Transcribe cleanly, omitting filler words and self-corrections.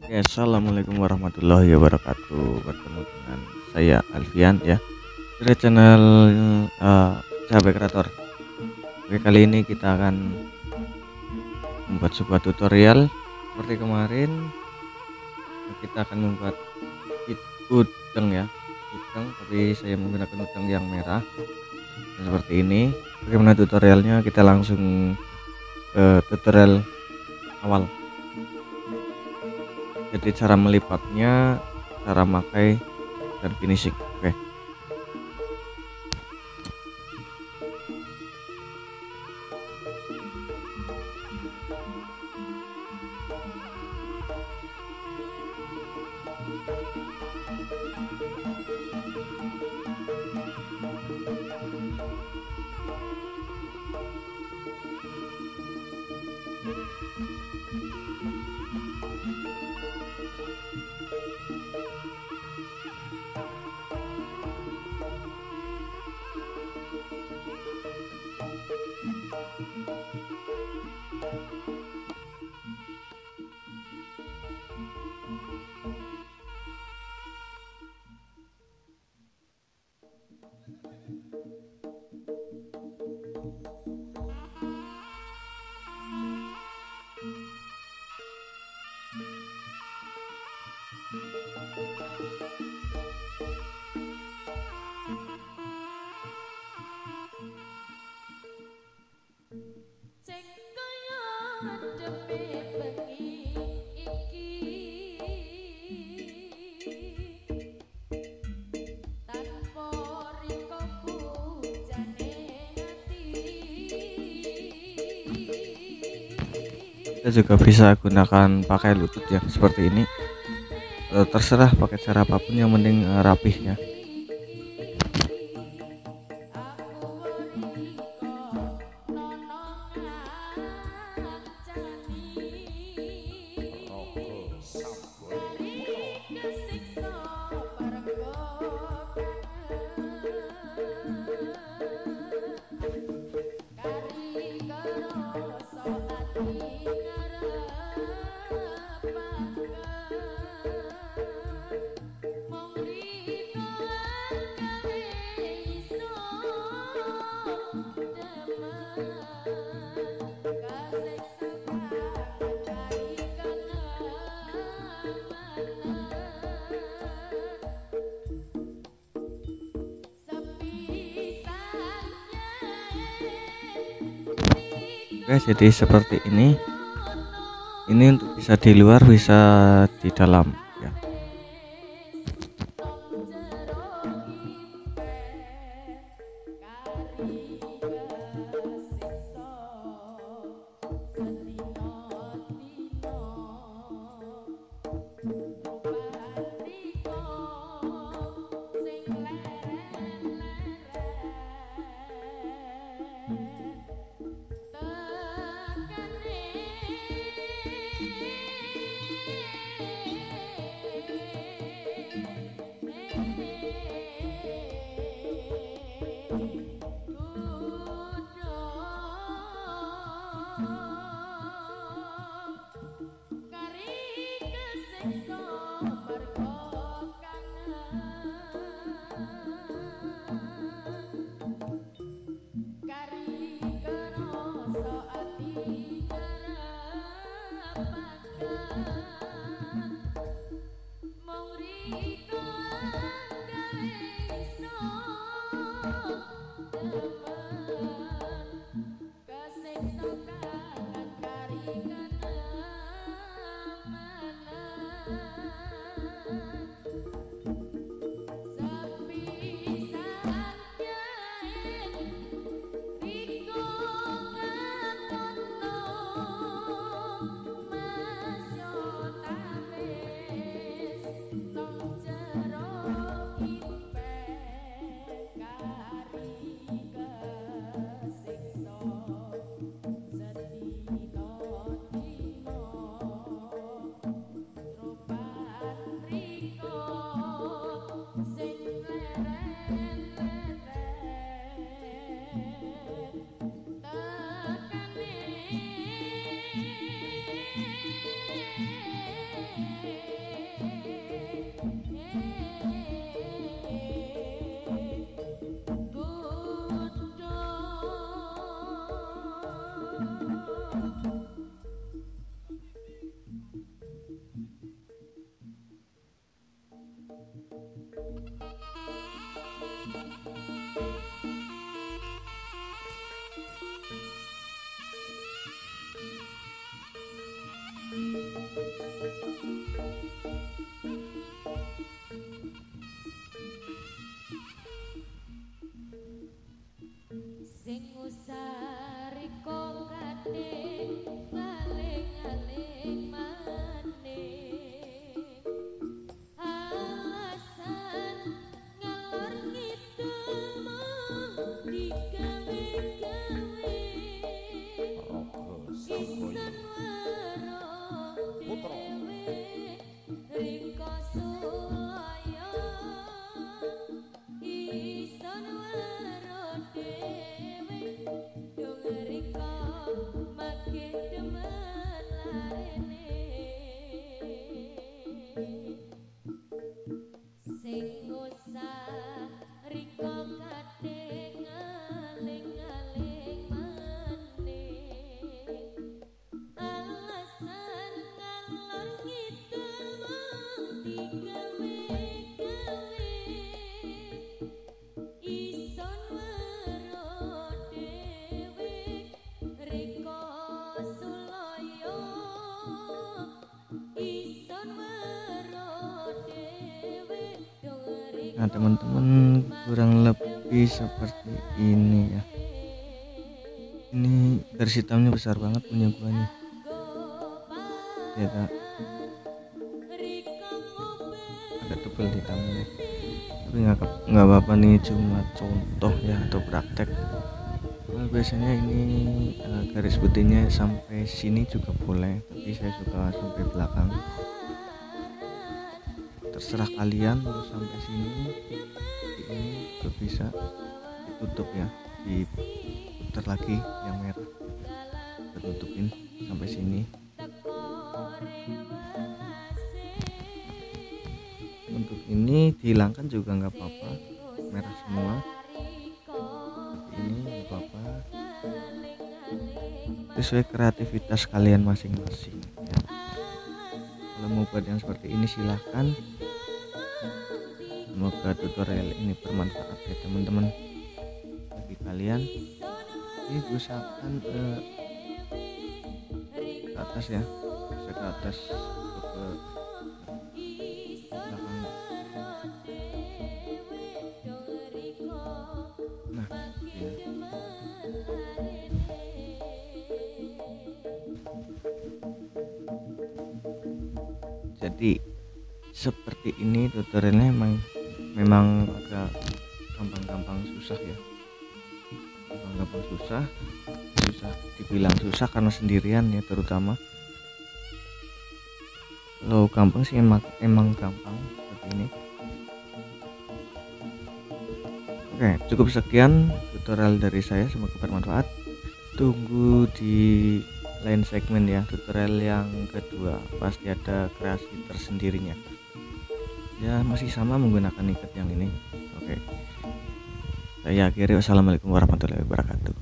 Ya, assalamualaikum warahmatullahi wabarakatuh. Bertemu dengan saya Alfian ya dari channel eh Cabai Kreator. Oke, kali ini kita akan membuat sebuah tutorial seperti kemarin. Kita akan membuat udeng ya, udeng, tapi saya menggunakan udeng yang merah. Dan seperti ini. Bagaimana tutorialnya? Kita langsung ke tutorial awal. Jadi cara melipatnya, cara makai dan finishing. Oke. Sing kaya adepe bengi iki tanpa riko bujane ati. Kita juga bisa gunakan pakai lutut ya, seperti ini. Terserah pakai cara apapun, yang penting rapih ya. Oke, jadi seperti ini. Ini untuk bisa di luar, bisa di dalam ya. sing usari kok kadhe ngaling-aling maneh alasan ngalor ngidul mung digawe-gawe Raga isun Sanggaya waro Putra dhewe ringko sulaya isun waro dhewe dong riko makin demen larene sing usah riko kadhe ngaling-aling maneh alasan ngalor ngidul mung digawe-gawe ison waro dhewe riko sulaya ison waro dhewe dong riko Nah teman-teman, kurang lebih seperti ini ya. Ini garis hitamnya besar banget punya gua nih ya Kak. Agak tebal hitamnya, tapi nggak apa-apa nih, cuma contoh ya atau praktek. Kalau biasanya ini garis putihnya sampai sini juga boleh, tapi saya suka sampai belakang. Terserah kalian mau sampai sini. Ini juga bisa ditutup ya, diputar lagi yang merah, kita tutupin sampai sini. Untuk ini dihilangkan juga nggak apa-apa, merah semua. Ini nggak apa-apa, sesuai kreativitas kalian masing-masing ya. Kalau mau buat yang seperti ini silahkan. Semoga tutorial ini bermanfaat ya teman-teman bagi kalian. Ini usahakan ke atas ya, bisa ke atas atau ke belakang. Nah ya. Jadi seperti ini tutorialnya memang agak gampang-gampang susah ya, gampang susah dibilang susah karena sendirian ya, terutama kalau gampang sih emang gampang seperti ini. Oke, cukup sekian tutorial dari saya, semoga bermanfaat. Tunggu di lain segmen ya, tutorial yang kedua pasti ada kreasi tersendirinya ya, masih sama menggunakan ikat yang ini. Oke, saya akhiri, wassalamualaikum warahmatullahi wabarakatuh.